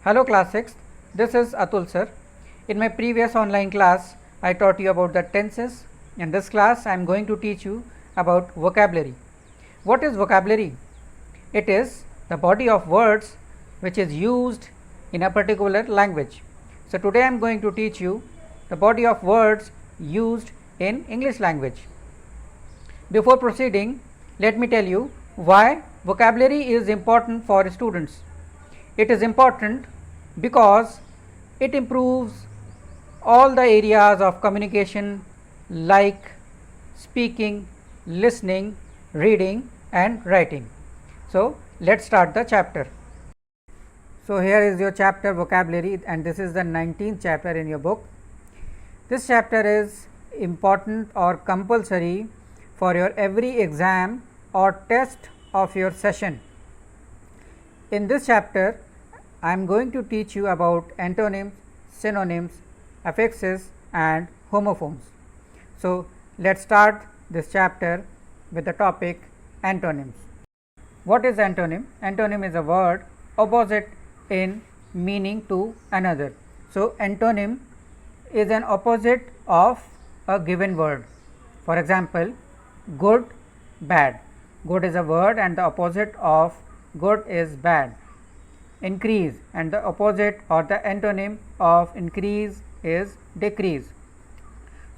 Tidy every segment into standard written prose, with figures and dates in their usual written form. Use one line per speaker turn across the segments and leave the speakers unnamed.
Hello class 6th, this is Atul sir. In my previous online class, I taught you about the tenses. In this class, I am going to teach you about vocabulary. What is vocabulary? It is the body of words which is used in a particular language. So today I am going to teach you the body of words used in English language. Before proceeding, let me tell you why vocabulary is important for students. It is important because it improves all the areas of communication like speaking, listening, reading and writing. So let's start the chapter. So here is your chapter vocabulary, and this is the 19th chapter in your book. This chapter is important or compulsory for your every exam or test of your session. In this chapter, I am going to teach you about antonyms, synonyms, affixes and homophones. So let's start this chapter with the topic antonyms. What is antonym? Antonym is a word opposite in meaning to another. So antonym is an opposite of a given word. For example, good, bad. Good is a word and the opposite of good is bad. Increase, and the opposite or the antonym of increase is decrease.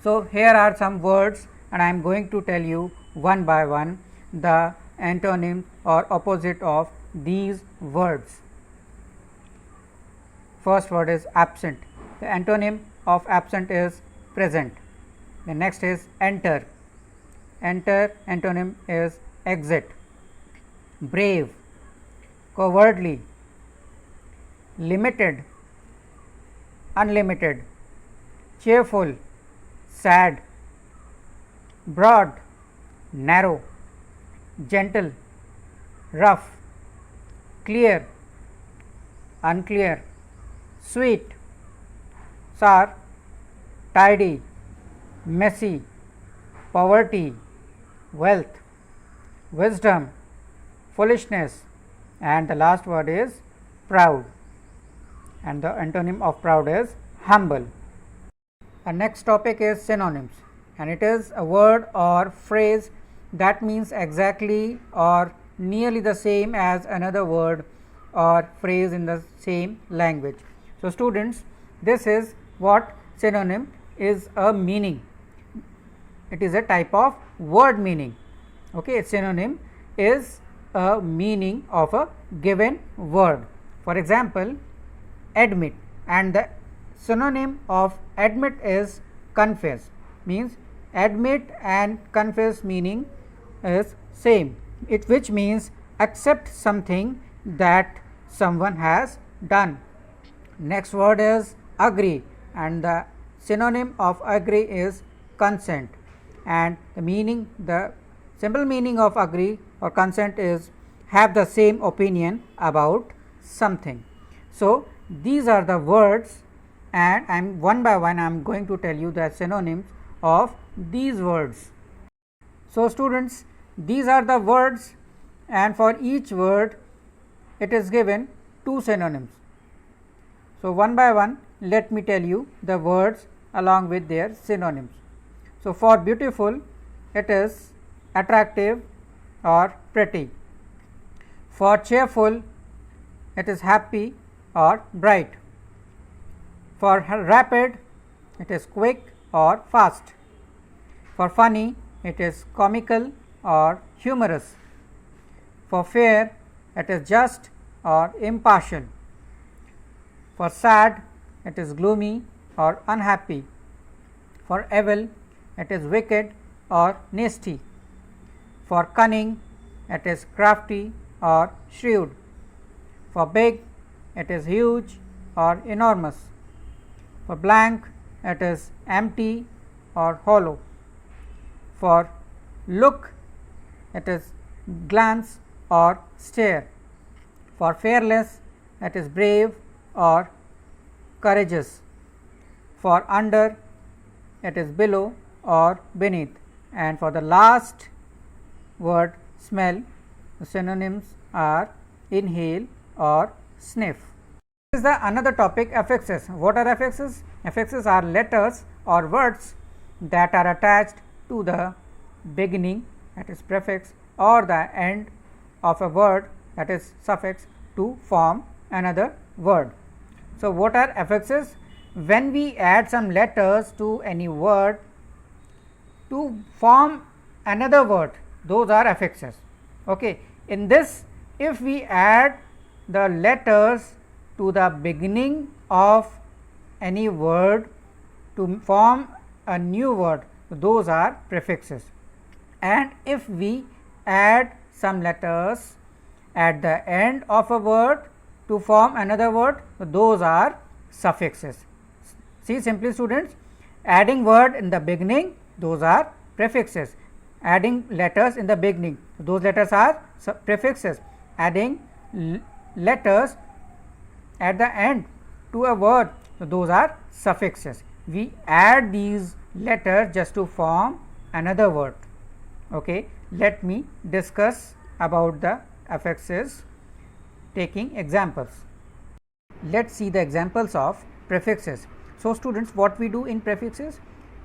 So here are some words and I am going to tell you one by one the antonym or opposite of these words. First word is absent. The antonym of absent is present. The next is enter. Enter antonym is exit. Brave, cowardly, limited, unlimited, cheerful, sad, broad, narrow, gentle, rough, clear, unclear, sweet, sour, tidy, messy, poverty, wealth, wisdom, foolishness, and the last word is proud, and the antonym of proud is humble. Our next topic is synonyms, and it is a word or phrase that means exactly or nearly the same as another word or phrase in the same language. So students, this is what synonym is a meaning. It is a type of word meaning. Okay, synonym is a meaning of a given word. For example, admit, and the synonym of admit is confess. Means admit and confess meaning is same, which means accept something that someone has done. Next word is agree, and the synonym of agree is consent, and the simple meaning of agree or consent is have the same opinion about something. So these are the words, and I am one by one I am going to tell you the synonyms of these words. So students, these are the words, and for each word it is given two synonyms. So one by one let me tell you the words along with their synonyms. So for beautiful, it is attractive or pretty. For cheerful, it is happy or bright. For rapid, it is quick or fast. For funny, it is comical or humorous. For fair, it is just or impartial. For sad, it is gloomy or unhappy. For evil, it is wicked or nasty. For cunning, it is crafty or shrewd. For big, it is huge or enormous. For blank, it is empty or hollow. For look, it is glance or stare. For fearless, it is brave or courageous. For under, it is below or beneath. And for the last word smell, the synonyms are inhale or sniff. This is is the another topic, affixes. What are affixes? Affixes are letters or words that are attached to the beginning, that is prefix, or the end of a word, that is suffix, to form another word. So, what are affixes? When we add some letters to any word to form another word, those are affixes. Okay. In this, if we add the letters to the beginning of any word to form a new word, those are prefixes. And if we add some letters at the end of a word to form another word, those are suffixes. See simply students, adding word in the beginning, those are prefixes. Adding letters in the beginning, those letters are prefixes. Adding letters at the end to a word, those are suffixes. We add these letters just to form another word. Okay. Let me discuss about the affixes taking examples. Let us see the examples of prefixes. So, students, what we do in prefixes?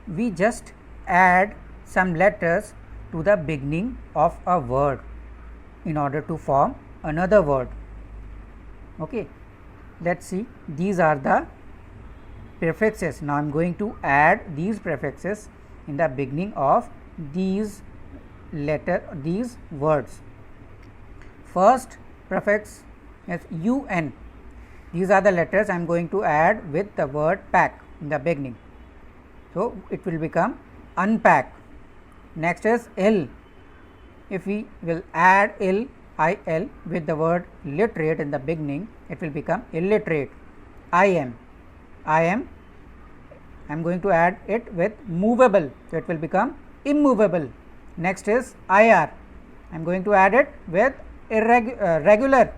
We just add some letters to the beginning of a word in order to form another word. Okay. Let us see, these are the prefixes. Now, I am going to add these prefixes in the beginning of these words. First prefix is UN. These are the letters I am going to add with the word pack in the beginning. So, it will become unpack. Next is L. If we will add IL with the word literate in the beginning, it will become illiterate. I am going to add it with movable, so it will become immovable. Next is IR. I am going to add it with regular,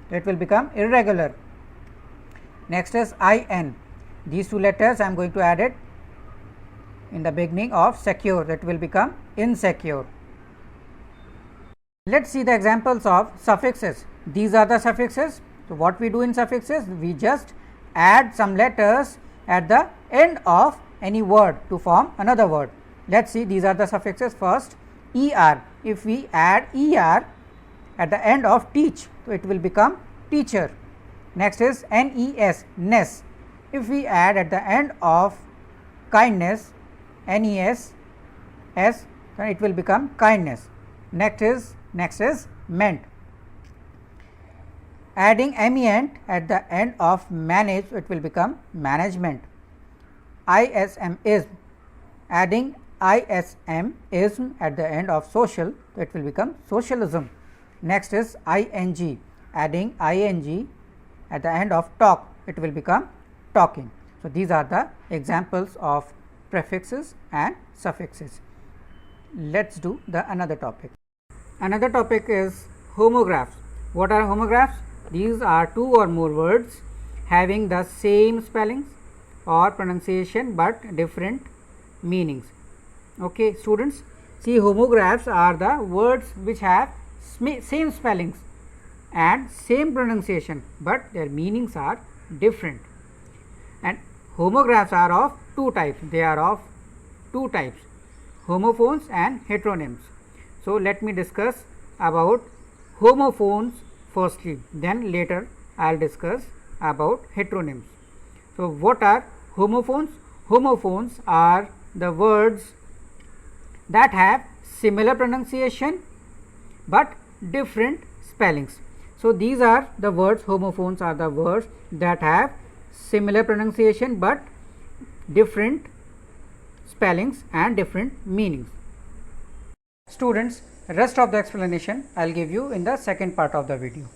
so it will become irregular. Next is IN. These two letters I am going to add it in the beginning of secure, that will become insecure. Let us see the examples of suffixes. These are the suffixes. So, what we do in suffixes? We just add some letters at the end of any word to form another word. Let us see, these are the suffixes. First, ER. If we add ER at the end of teach, so it will become teacher. Next is NES, ness. If we add at the end of kindness, NES, S, then it will become kindness. Next is meant. Adding MENT at the end of manage, it will become management. ISM is. Adding ISM ism at the end of social, it will become socialism. Next is ING. Adding ING at the end of talk, it will become talking. So, these are the examples of prefixes and suffixes. Let us do the another topic. Another topic is homographs. What are homographs? These are two or more words having the same spellings or pronunciation but different meanings. Okay, students, see, homographs are the words which have same spellings and same pronunciation, but their meanings are different. And homographs are of two types. They are of two types, homophones and heteronyms. So, let me discuss about homophones firstly, then later I will discuss about heteronyms. So, what are homophones? Homophones are the words that have similar pronunciation but different spellings. So, these are the words, homophones are the words that have similar pronunciation but different spellings and different meanings. Students, rest of the explanation I will give you in the second part of the video.